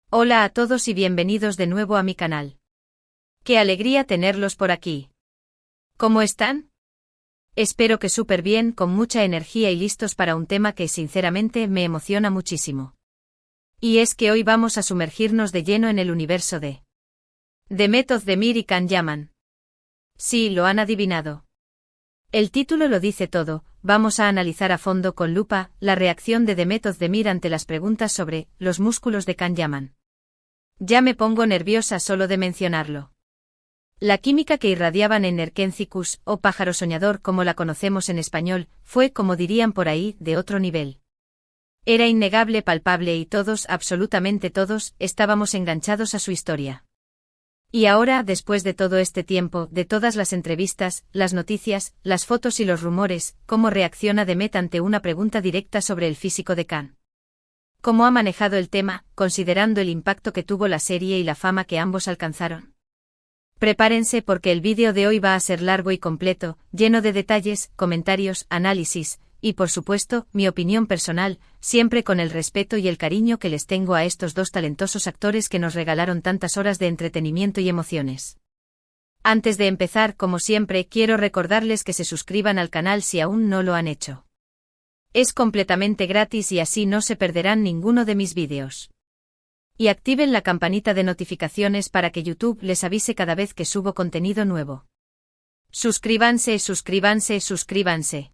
Hola a todos y bienvenidos de nuevo a mi canal. ¡Qué alegría tenerlos por aquí! ¿Cómo están? Espero que súper bien, con mucha energía y listos para un tema que sinceramente me emociona muchísimo. Y es que hoy vamos a sumergirnos de lleno en el universo de Demet Özdemir y Can Yaman. Sí, lo han adivinado. El título lo dice todo. Vamos a analizar a fondo con lupa la reacción de Demet Özdemir ante las preguntas sobre los músculos de Can Yaman. Ya me pongo nerviosa solo de mencionarlo. La química que irradiaban en Erkénthicus, o pájaro soñador como la conocemos en español, fue, como dirían por ahí, de otro nivel. Era innegable, palpable y todos, absolutamente todos, estábamos enganchados a su historia. Y ahora, después de todo este tiempo, de todas las entrevistas, las noticias, las fotos y los rumores, ¿cómo reacciona Demet ante una pregunta directa sobre el físico de Can? ¿Cómo ha manejado el tema, considerando el impacto que tuvo la serie y la fama que ambos alcanzaron? Prepárense porque el vídeo de hoy va a ser largo y completo, lleno de detalles, comentarios, análisis, y por supuesto, mi opinión personal, siempre con el respeto y el cariño que les tengo a estos dos talentosos actores que nos regalaron tantas horas de entretenimiento y emociones. Antes de empezar, como siempre, quiero recordarles que se suscriban al canal si aún no lo han hecho. Es completamente gratis y así no se perderán ninguno de mis vídeos. Y activen la campanita de notificaciones para que YouTube les avise cada vez que subo contenido nuevo. Suscríbanse, suscríbanse, suscríbanse.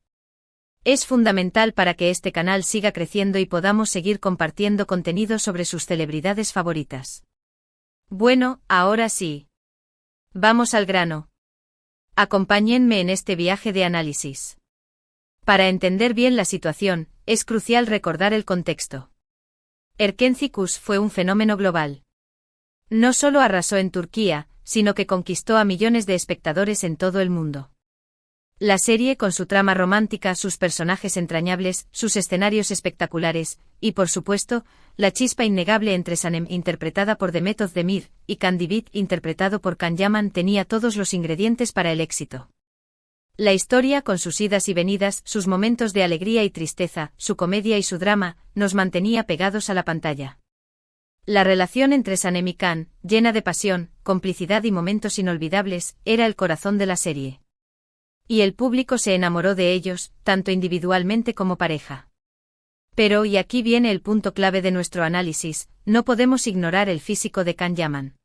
Es fundamental para que este canal siga creciendo y podamos seguir compartiendo contenido sobre sus celebridades favoritas. Bueno, ahora sí. Vamos al grano. Acompáñenme en este viaje de análisis. Para entender bien la situación, es crucial recordar el contexto. Erkénthicus fue un fenómeno global. No solo arrasó en Turquía, sino que conquistó a millones de espectadores en todo el mundo. La serie, con su trama romántica, sus personajes entrañables, sus escenarios espectaculares, y por supuesto, la chispa innegable entre Sanem, interpretada por Demet Özdemir, y Can Divit, interpretado por Can Yaman, tenía todos los ingredientes para el éxito. La historia, con sus idas y venidas, sus momentos de alegría y tristeza, su comedia y su drama, nos mantenía pegados a la pantalla. La relación entre Sanem y Can, llena de pasión, complicidad y momentos inolvidables, era el corazón de la serie. Y el público se enamoró de ellos, tanto individualmente como pareja. Pero, y aquí viene el punto clave de nuestro análisis, no podemos ignorar el físico de Can Yaman.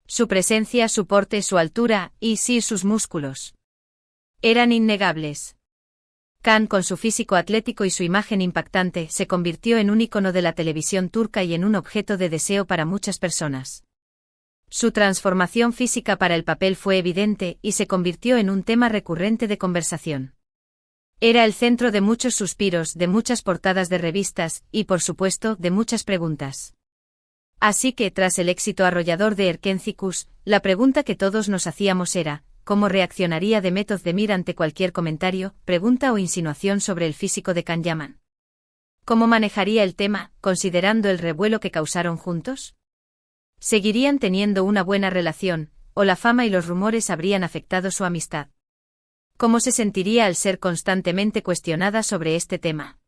Su presencia, su porte, su altura, y sí, sus músculos. Eran innegables. Can, con su físico atlético y su imagen impactante, se convirtió en un ícono de la televisión turca y en un objeto de deseo para muchas personas. Su transformación física para el papel fue evidente y se convirtió en un tema recurrente de conversación. Era el centro de muchos suspiros, de muchas portadas de revistas y, por supuesto, de muchas preguntas. Así que, tras el éxito arrollador de Erkénthicus, la pregunta que todos nos hacíamos era: ¿cómo reaccionaría Demet Özdemir ante cualquier comentario, pregunta o insinuación sobre el físico de Can Yaman? ¿Cómo manejaría el tema, considerando el revuelo que causaron juntos? ¿Seguirían teniendo una buena relación, o la fama y los rumores habrían afectado su amistad? ¿Cómo se sentiría al ser constantemente cuestionada sobre este tema?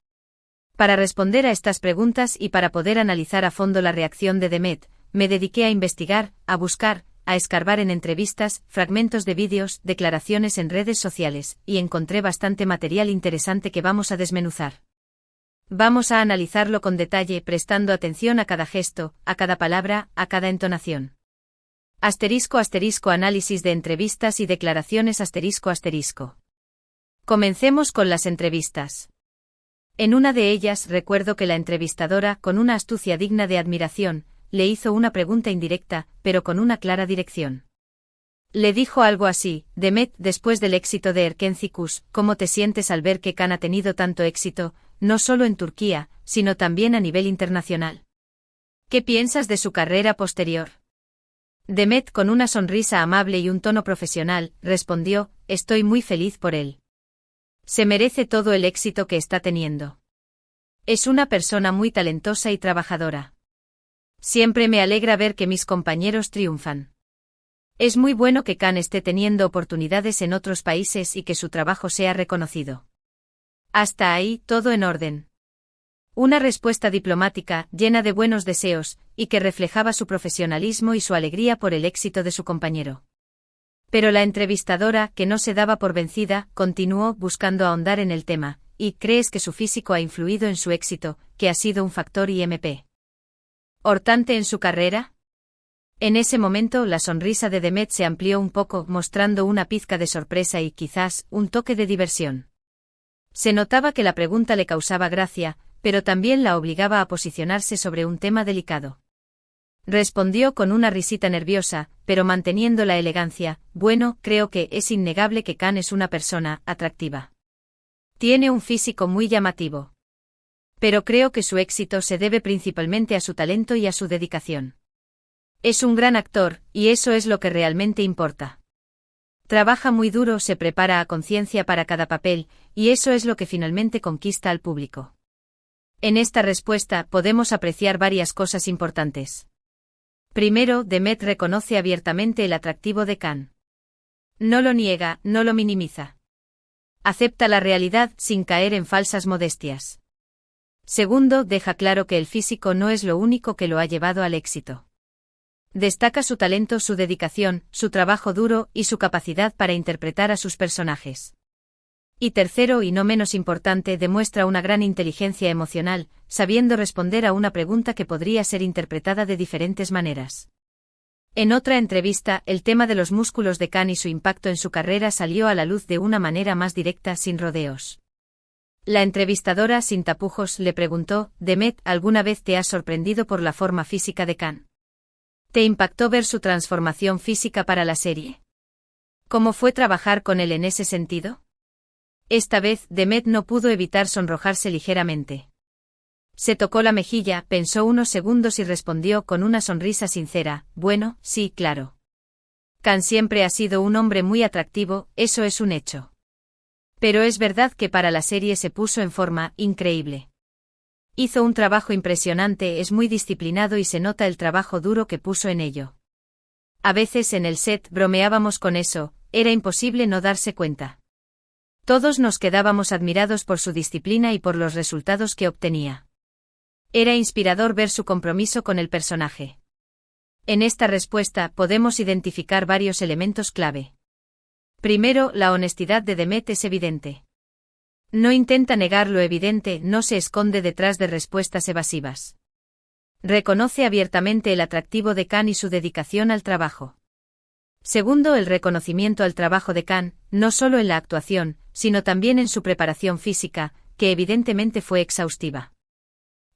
Para responder a estas preguntas y para poder analizar a fondo la reacción de Demet, me dediqué a investigar, a buscar, a escarbar en entrevistas, fragmentos de vídeos, declaraciones en redes sociales, y encontré bastante material interesante que vamos a desmenuzar. Vamos a analizarlo con detalle, prestando atención a cada gesto, a cada palabra, a cada entonación. Asterisco asterisco análisis de entrevistas y declaraciones asterisco asterisco. Comencemos con las entrevistas. En una de ellas recuerdo que la entrevistadora, con una astucia digna de admiración, le hizo una pregunta indirecta, pero con una clara dirección. Le dijo algo así: Demet, después del éxito de Erkénthicus, ¿cómo te sientes al ver que Can ha tenido tanto éxito, no solo en Turquía, sino también a nivel internacional? ¿Qué piensas de su carrera posterior? Demet, con una sonrisa amable y un tono profesional, respondió: estoy muy feliz por él. Se merece todo el éxito que está teniendo. Es una persona muy talentosa y trabajadora. Siempre me alegra ver que mis compañeros triunfan. Es muy bueno que Can esté teniendo oportunidades en otros países y que su trabajo sea reconocido. Hasta ahí, todo en orden. Una respuesta diplomática, llena de buenos deseos, y que reflejaba su profesionalismo y su alegría por el éxito de su compañero. Pero la entrevistadora, que no se daba por vencida, continuó buscando ahondar en el tema. ¿Y crees que su físico ha influido en su éxito, que ha sido un factor importante en su carrera? En ese momento la sonrisa de Demet se amplió un poco, mostrando una pizca de sorpresa y quizás un toque de diversión. Se notaba que la pregunta le causaba gracia, pero también la obligaba a posicionarse sobre un tema delicado. Respondió con una risita nerviosa, pero manteniendo la elegancia. Bueno, creo que es innegable que Khan es una persona atractiva. Tiene un físico muy llamativo. Pero creo que su éxito se debe principalmente a su talento y a su dedicación. Es un gran actor, y eso es lo que realmente importa. Trabaja muy duro, se prepara a conciencia para cada papel, y eso es lo que finalmente conquista al público. En esta respuesta podemos apreciar varias cosas importantes. Primero, Demet reconoce abiertamente el atractivo de Khan. No lo niega, no lo minimiza. Acepta la realidad sin caer en falsas modestias. Segundo, deja claro que el físico no es lo único que lo ha llevado al éxito. Destaca su talento, su dedicación, su trabajo duro y su capacidad para interpretar a sus personajes. Y tercero, y no menos importante, demuestra una gran inteligencia emocional, sabiendo responder a una pregunta que podría ser interpretada de diferentes maneras. En otra entrevista, el tema de los músculos de Khan y su impacto en su carrera salió a la luz de una manera más directa, sin rodeos. La entrevistadora, sin tapujos, le preguntó: Demet, ¿alguna vez te has sorprendido por la forma física de Khan? ¿Te impactó ver su transformación física para la serie? ¿Cómo fue trabajar con él en ese sentido? Esta vez, Demet no pudo evitar sonrojarse ligeramente. Se tocó la mejilla, pensó unos segundos y respondió con una sonrisa sincera: bueno, sí, claro. Khan siempre ha sido un hombre muy atractivo, eso es un hecho. Pero es verdad que para la serie se puso en forma increíble. Hizo un trabajo impresionante, es muy disciplinado y se nota el trabajo duro que puso en ello. A veces en el set bromeábamos con eso, era imposible no darse cuenta. Todos nos quedábamos admirados por su disciplina y por los resultados que obtenía. Era inspirador ver su compromiso con el personaje. En esta respuesta podemos identificar varios elementos clave. Primero, la honestidad de Demet es evidente. No intenta negar lo evidente, no se esconde detrás de respuestas evasivas. Reconoce abiertamente el atractivo de Khan y su dedicación al trabajo. Segundo, el reconocimiento al trabajo de Khan, no solo en la actuación, sino también en su preparación física, que evidentemente fue exhaustiva.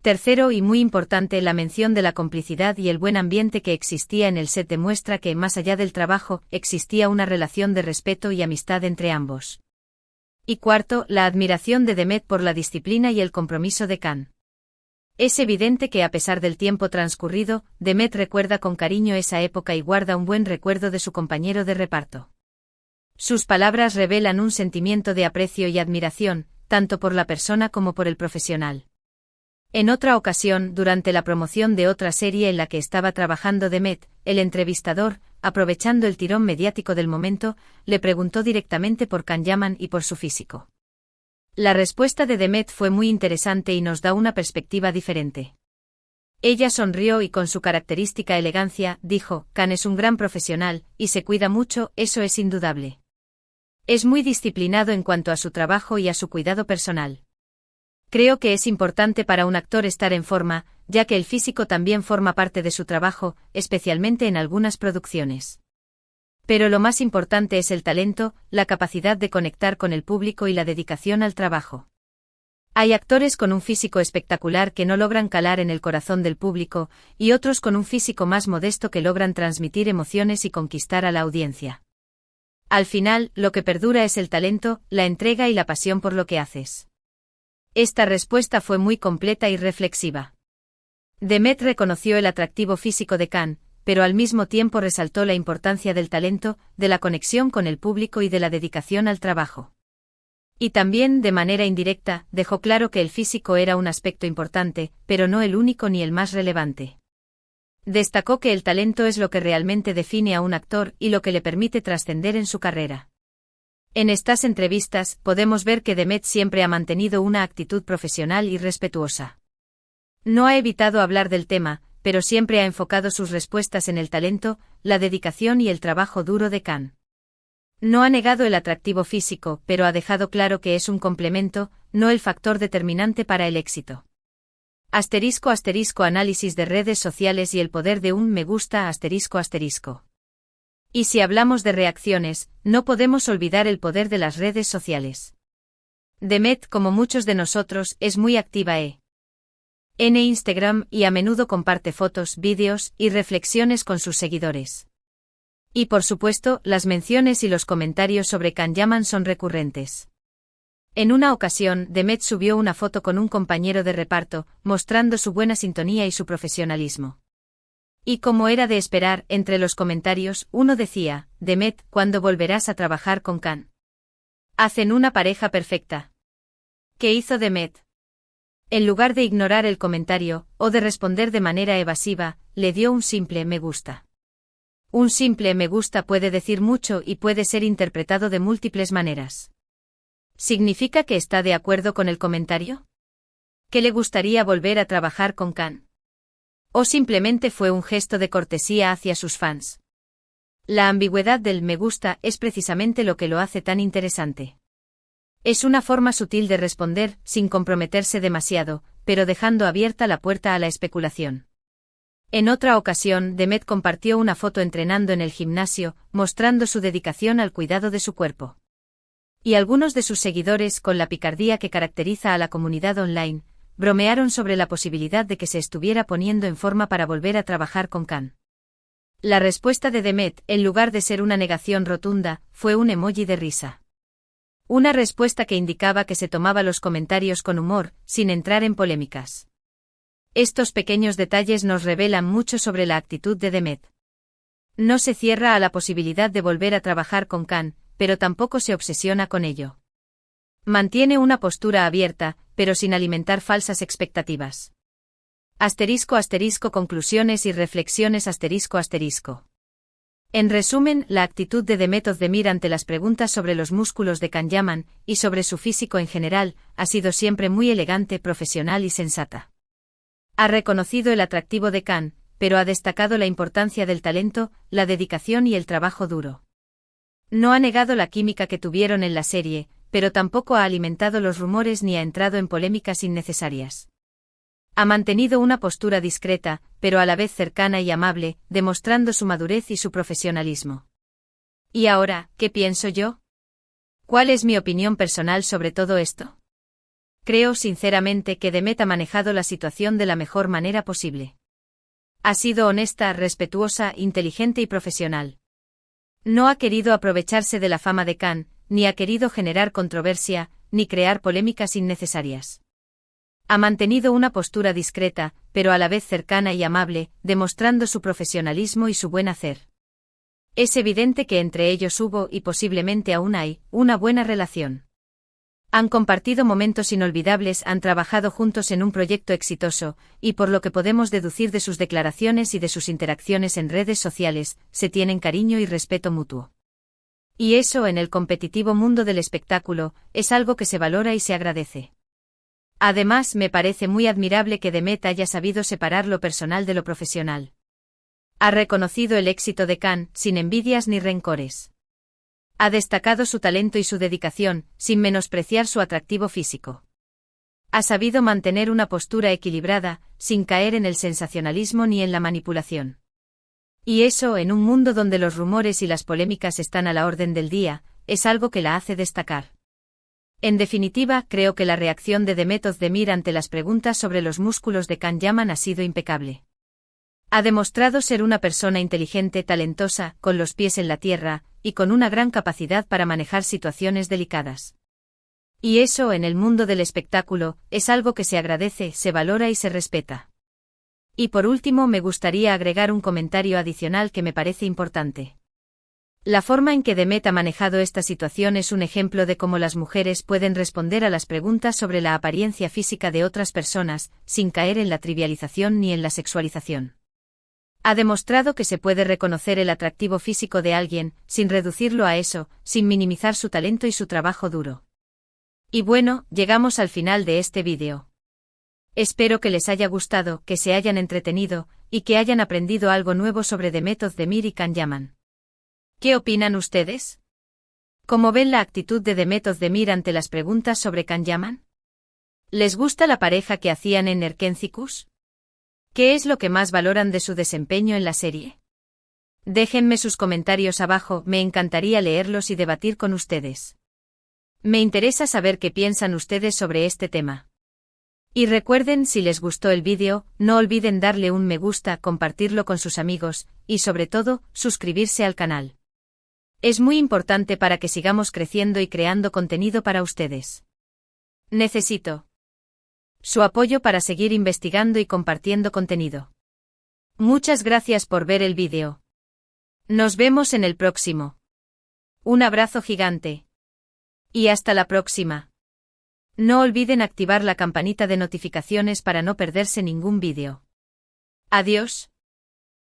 Tercero, y muy importante, la mención de la complicidad y el buen ambiente que existía en el set demuestra que, más allá del trabajo, existía una relación de respeto y amistad entre ambos. Y cuarto, la admiración de Demet por la disciplina y el compromiso de Khan. Es evidente que a pesar del tiempo transcurrido, Demet recuerda con cariño esa época y guarda un buen recuerdo de su compañero de reparto. Sus palabras revelan un sentimiento de aprecio y admiración, tanto por la persona como por el profesional. En otra ocasión, durante la promoción de otra serie en la que estaba trabajando Demet, el entrevistador, aprovechando el tirón mediático del momento, le preguntó directamente por Khan Yaman y por su físico. La respuesta de Demet fue muy interesante y nos da una perspectiva diferente. Ella sonrió y con su característica elegancia, dijo: Khan es un gran profesional, y se cuida mucho, eso es indudable. Es muy disciplinado en cuanto a su trabajo y a su cuidado personal. Creo que es importante para un actor estar en forma, ya que el físico también forma parte de su trabajo, especialmente en algunas producciones. Pero lo más importante es el talento, la capacidad de conectar con el público y la dedicación al trabajo. Hay actores con un físico espectacular que no logran calar en el corazón del público, y otros con un físico más modesto que logran transmitir emociones y conquistar a la audiencia. Al final, lo que perdura es el talento, la entrega y la pasión por lo que haces. Esta respuesta fue muy completa y reflexiva. Demet reconoció el atractivo físico de Khan, pero al mismo tiempo resaltó la importancia del talento, de la conexión con el público y de la dedicación al trabajo. Y también, de manera indirecta, dejó claro que el físico era un aspecto importante, pero no el único ni el más relevante. Destacó que el talento es lo que realmente define a un actor y lo que le permite trascender en su carrera. En estas entrevistas, podemos ver que Demet siempre ha mantenido una actitud profesional y respetuosa. No ha evitado hablar del tema, pero siempre ha enfocado sus respuestas en el talento, la dedicación y el trabajo duro de Khan. No ha negado el atractivo físico, pero ha dejado claro que es un complemento, no el factor determinante para el éxito. *** Análisis de redes sociales y el poder de un me gusta ***. Y si hablamos de reacciones, no podemos olvidar el poder de las redes sociales. Demet, como muchos de nosotros, es muy activa en Instagram y a menudo comparte fotos, vídeos y reflexiones con sus seguidores. Y por supuesto, las menciones y los comentarios sobre Khan Yaman son recurrentes. En una ocasión, Demet subió una foto con un compañero de reparto, mostrando su buena sintonía y su profesionalismo. Y como era de esperar, entre los comentarios, uno decía: Demet, ¿cuándo volverás a trabajar con Khan? Hacen una pareja perfecta. ¿Qué hizo Demet? En lugar de ignorar el comentario, o de responder de manera evasiva, le dio un simple me gusta. Un simple me gusta puede decir mucho y puede ser interpretado de múltiples maneras. ¿Significa que está de acuerdo con el comentario? ¿Que le gustaría volver a trabajar con Khan? ¿O simplemente fue un gesto de cortesía hacia sus fans? La ambigüedad del me gusta es precisamente lo que lo hace tan interesante. Es una forma sutil de responder, sin comprometerse demasiado, pero dejando abierta la puerta a la especulación. En otra ocasión, Demet compartió una foto entrenando en el gimnasio, mostrando su dedicación al cuidado de su cuerpo. Y algunos de sus seguidores, con la picardía que caracteriza a la comunidad online, bromearon sobre la posibilidad de que se estuviera poniendo en forma para volver a trabajar con Khan. La respuesta de Demet, en lugar de ser una negación rotunda, fue un emoji de risa. Una respuesta que indicaba que se tomaba los comentarios con humor, sin entrar en polémicas. Estos pequeños detalles nos revelan mucho sobre la actitud de Demet. No se cierra a la posibilidad de volver a trabajar con Khan, pero tampoco se obsesiona con ello. Mantiene una postura abierta, pero sin alimentar falsas expectativas. *** Conclusiones y reflexiones ***. En resumen, la actitud de Demet Özdemir ante las preguntas sobre los músculos de Khan Yaman, y sobre su físico en general, ha sido siempre muy elegante, profesional y sensata. Ha reconocido el atractivo de Khan, pero ha destacado la importancia del talento, la dedicación y el trabajo duro. No ha negado la química que tuvieron en la serie, pero tampoco ha alimentado los rumores ni ha entrado en polémicas innecesarias. Ha mantenido una postura discreta, pero a la vez cercana y amable, demostrando su madurez y su profesionalismo. ¿Y ahora, qué pienso yo? ¿Cuál es mi opinión personal sobre todo esto? Creo sinceramente que Demet ha manejado la situación de la mejor manera posible. Ha sido honesta, respetuosa, inteligente y profesional. No ha querido aprovecharse de la fama de Khan, ni ha querido generar controversia, ni crear polémicas innecesarias. Ha mantenido una postura discreta, pero a la vez cercana y amable, demostrando su profesionalismo y su buen hacer. Es evidente que entre ellos hubo, y posiblemente aún hay, una buena relación. Han compartido momentos inolvidables, han trabajado juntos en un proyecto exitoso, y por lo que podemos deducir de sus declaraciones y de sus interacciones en redes sociales, se tienen cariño y respeto mutuo. Y eso, en el competitivo mundo del espectáculo, es algo que se valora y se agradece. Además, me parece muy admirable que Demet haya sabido separar lo personal de lo profesional. Ha reconocido el éxito de Khan, sin envidias ni rencores. Ha destacado su talento y su dedicación, sin menospreciar su atractivo físico. Ha sabido mantener una postura equilibrada, sin caer en el sensacionalismo ni en la manipulación. Y eso, en un mundo donde los rumores y las polémicas están a la orden del día, es algo que la hace destacar. En definitiva, creo que la reacción de Demet Özdemir ante las preguntas sobre los músculos de Khan Yaman ha sido impecable. Ha demostrado ser una persona inteligente, talentosa, con los pies en la tierra, y con una gran capacidad para manejar situaciones delicadas. Y eso, en el mundo del espectáculo, es algo que se agradece, se valora y se respeta. Y por último, me gustaría agregar un comentario adicional que me parece importante. La forma en que Demet ha manejado esta situación es un ejemplo de cómo las mujeres pueden responder a las preguntas sobre la apariencia física de otras personas, sin caer en la trivialización ni en la sexualización. Ha demostrado que se puede reconocer el atractivo físico de alguien, sin reducirlo a eso, sin minimizar su talento y su trabajo duro. Y bueno, llegamos al final de este vídeo. Espero que les haya gustado, que se hayan entretenido, y que hayan aprendido algo nuevo sobre The Method de Mir y Can Yaman. ¿Qué opinan ustedes? ¿Cómo ven la actitud de The Method de Mir ante las preguntas sobre Can Yaman? ¿Les gusta la pareja que hacían en Erkencikus? ¿Qué es lo que más valoran de su desempeño en la serie? Déjenme sus comentarios abajo, me encantaría leerlos y debatir con ustedes. Me interesa saber qué piensan ustedes sobre este tema. Y recuerden, si les gustó el vídeo, no olviden darle un me gusta, compartirlo con sus amigos, y sobre todo, suscribirse al canal. Es muy importante para que sigamos creciendo y creando contenido para ustedes. Necesito su apoyo para seguir investigando y compartiendo contenido. Muchas gracias por ver el vídeo. Nos vemos en el próximo. Un abrazo gigante. Y hasta la próxima. No olviden activar la campanita de notificaciones para no perderse ningún vídeo. Adiós.